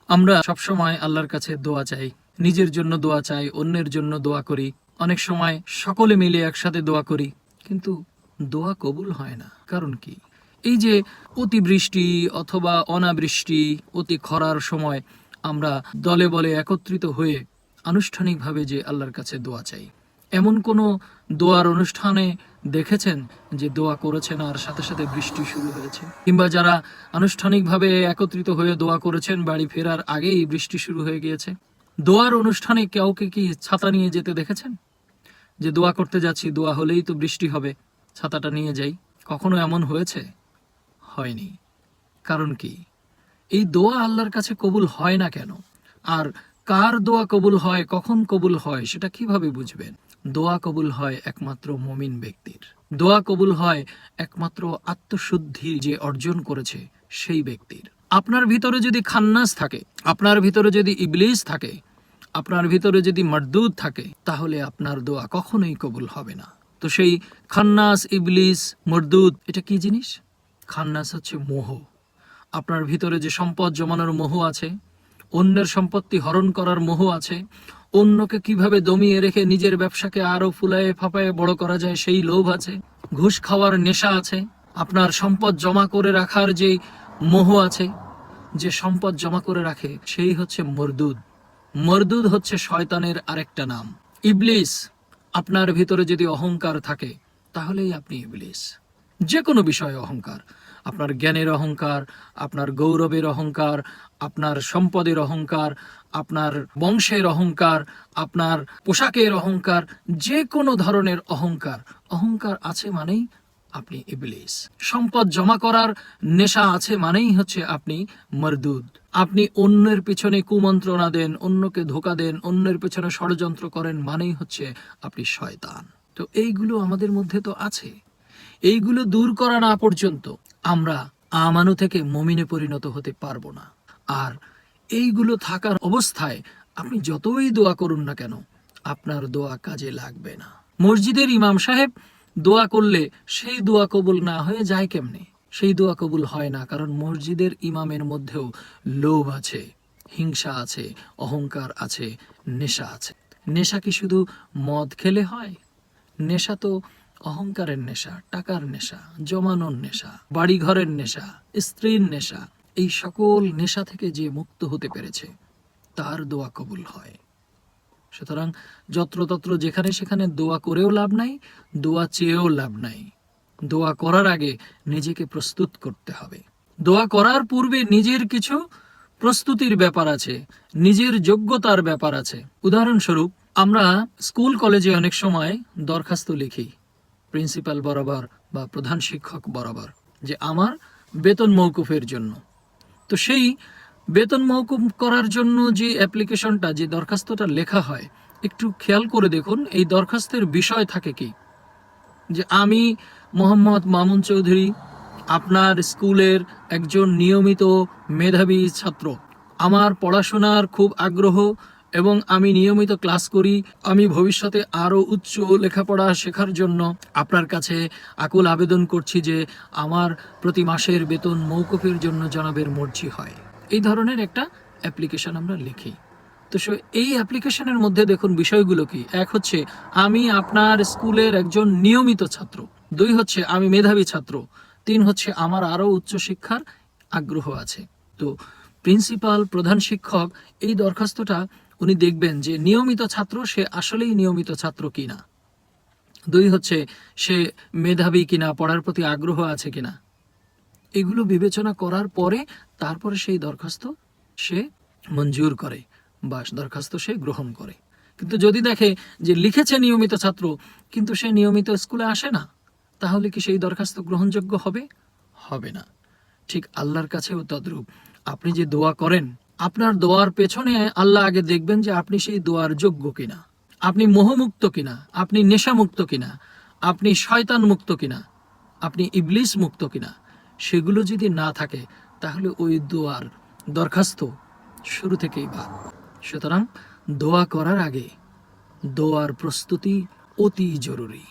আমরা সবসময় আল্লাহর কাছে দোয়া চাই, নিজের জন্য দোয়া চাই, অন্যের জন্য দোয়া করি, অনেক সময় সকলে মিলে একসাথে দোয়া করি, কিন্তু দোয়া কবুল হয় না। কারণ কি? এই যে অতিবৃষ্টি অথবা অনাবৃষ্টি, অতি খরার সময় আমরা দলে বলে একত্রিত হয়ে আনুষ্ঠানিকভাবে যে আল্লাহর কাছে দোয়া চাই, এমন কোনো দোয়ার অনুষ্ঠানে দেখেছেন যে দোয়া করেছেন আর সাথে সাথে বৃষ্টি শুরু হয়েছে? কিংবা যারা আনুষ্ঠানিকভাবে একত্রিত হয়ে দোয়া করেছেন, বাড়ি ফেরার আগেই বৃষ্টি শুরু হয়ে গিয়েছে? দোয়ার অনুষ্ঠানে কাউকে কি ছাতা নিয়ে যেতে দেখেছেন? যে দোয়া করতে যাচ্ছি, দোয়া হলেই তো বৃষ্টি হবে, ছাতাটা নিয়ে যাই। কখনো এমন হয়েছে? হয়নি। কারণ কি? এই দোয়া আল্লাহর কাছে কবুল হয় না কেন? আর কার দোয়া কবুল হয়, কখন কবুল হয়, সেটা কিভাবে বুঝবেন? দোয়া কবুল হয় একমাত্র মুমিন ব্যক্তির। দোয়া কবুল হয় একমাত্র আত্মশুদ্ধি যে অর্জন করেছে সেই ব্যক্তির। আপনার ভিতরে যদি খান্নাস থাকে, আপনার ভিতরে যদি ইবলিস থাকে, আপনার ভিতরে যদি মারদুদ থাকে, তাহলে আপনার দোয়া কখনোই কবুল হবে না। তো সেই খান্নাস, ইবলিস, মারদুদ এটা কি জিনিস? খান্নাস হচ্ছে মোহ। আপনার ভিতরে যে সম্পদ জমানোর মোহ আছে, অন্যের সম্পত্তি হরণ করার মোহ আছে, অন্যকে কিভাবে দমিয়ে রেখে নিজের ব্যবসাকে আরো ফুলায়ে ফাপায়ে বড় করা যায় সেই লোভ আছে, ঘুষ খাওয়ার নেশা আছে, আপনার সম্পদ জমা করে রাখার যে মোহ আছে, যে সম্পদ জমা করে রাখে সেই হচ্ছে মরদুদ। মরদুদ হচ্ছে শয়তানের আরেকটা নাম। ইবলিস। আপনার ভিতরে যদি অহংকার থাকে, তাহলেই আপনি ইবলিস। যে কোনো বিষয়ে অহংকার, আপনার জ্ঞানের অহংকার, আপনার গৌরবের অহংকার, আপনার সম্পদের অহংকার, আপনার বংশের অহংকার, আপনার পোশাকের অহংকার, যে কোনো ধরনের অহংকার, অহংকার আছে মানেই আপনি ইবলিস। সম্পদ জমা করার নেশা আছে মানেই হচ্ছে আপনি মরদুদ। আপনি অন্যের পিছনে কুমন্ত্রণা দেন, অন্যকে ধোকা দেন, অন্যের পিছনে ষড়যন্ত্র করেন মানেই হচ্ছে আপনি শয়তান। তো এইগুলো আমাদের মধ্যে তো আছে। এইগুলো দূর করা না পর্যন্ত আমরা আমানু থেকে মুমিনে পরিণত হতে পারবো না। আর এইগুলো থাকার অবস্থায় আপনি যতই দোয়া করুন না কেন, আপনার দোয়া কাজে লাগবে না। মসজিদের ইমাম সাহেব দোয়া করলে সেই দোয়া কবুল না হয়ে যায় কেমনে? সেই দোয়া কবুল হয় না, কারণ মসজিদের ইমামের মধ্যেও লোভ আছে, হিংসা আছে, অহংকার আছে, নেশা আছে। নেশা কি শুধু মদ খেলে হয়? নেশা তো অহংকারের নেশা, টাকার নেশা, জমানোর নেশা, বাড়ি ঘরের নেশা, স্ত্রীর নেশা। এই সকল নেশা থেকে যে মুক্ত হতে পেরেছে তার দোয়া কবুল হয়। সুতরাং যত্রতত্র যেখানে সেখানে দোয়া করেও লাভ নাই, দোয়া চেয়েও লাভ নাই। দোয়া করার আগে নিজেকে প্রস্তুত করতে হবে। দোয়া করার পূর্বে নিজের কিছু প্রস্তুতির ব্যাপার আছে, নিজের যোগ্যতার ব্যাপার আছে। উদাহরণস্বরূপ, আমরা স্কুল কলেজে অনেক সময় দরখাস্ত লিখি প্রিন্সিপাল বরাবর বা প্রধান শিক্ষক বরাবর যে আমার বেতন মওকুফের জন্য। তো সেই বেতন মওকুফ করার জন্য যে অ্যাপ্লিকেশনটা, যে দরখাস্তটা লেখা হয়, একটু খেয়াল করে দেখুন এই দরখাস্তের বিষয় থাকে কি, যে আমি মোহাম্মদ মামুন চৌধুরী আপনার স্কুলের একজন নিয়মিত মেধাবী ছাত্র। আমার পড়াশোনার খুব আগ্রহ এবং আমি নিয়মিত ক্লাস করি। আমি ভবিষ্যতে আরও উচ্চ লেখাপড়া শেখার জন্য আপনার কাছে আকুল আবেদন করছি যে আমার প্রতি মাসের বেতন মওকুফের জন্য জনাবের মর্জি হয়। এই ধরনের একটা অ্যাপ্লিকেশন আমরা লিখি। তো এই অ্যাপ্লিকেশনের মধ্যে দেখুন বিষয়গুলো কি। এক হচ্ছে আমি আপনার স্কুলের একজন নিয়মিত ছাত্র, দুই হচ্ছে আমি মেধাবী ছাত্র, তিন হচ্ছে আমার আরও উচ্চশিক্ষার আগ্রহ আছে। তো প্রিন্সিপাল, প্রধান শিক্ষক এই দরখাস্তটা উনি দেখবেন যে নিয়মিত ছাত্র, সে আসলেই নিয়মিত ছাত্র কিনা, দুই হচ্ছে সে মেধাবী কিনা, পড়ার প্রতি আগ্রহ আছে কিনা। এগুলো বিবেচনা করার পরে তারপরে সেই দরখাস্ত সে মঞ্জুর করে বা দরখাস্ত সে গ্রহণ করে। কিন্তু যদি দেখে যে লিখেছে নিয়মিত ছাত্র কিন্তু সে নিয়মিত স্কুলে আসে না, তাহলে কি সেই দরখাস্ত গ্রহণযোগ্য হবে? হবে না। ঠিক আল্লাহর কাছেও তদ্রূপ। আপনি যে দোয়া করেন, আপনার দোয়ার পেছনে আল্লাহ আগে দেখবেন যে আপনি সেই দোয়ার যোগ্য কিনা, আপনি মোহমুক্ত কিনা, আপনি নেশামুক্ত কিনা, আপনি শয়তান মুক্ত কিনা, আপনি ইবলিস মুক্ত কিনা। সেগুলো যদি না থাকে তাহলে ওই দোয়ার দরখাস্ত শুরু থেকেই বাদ। সুতরাং দোয়া করার আগে দোয়ার প্রস্তুতি অতি জরুরি।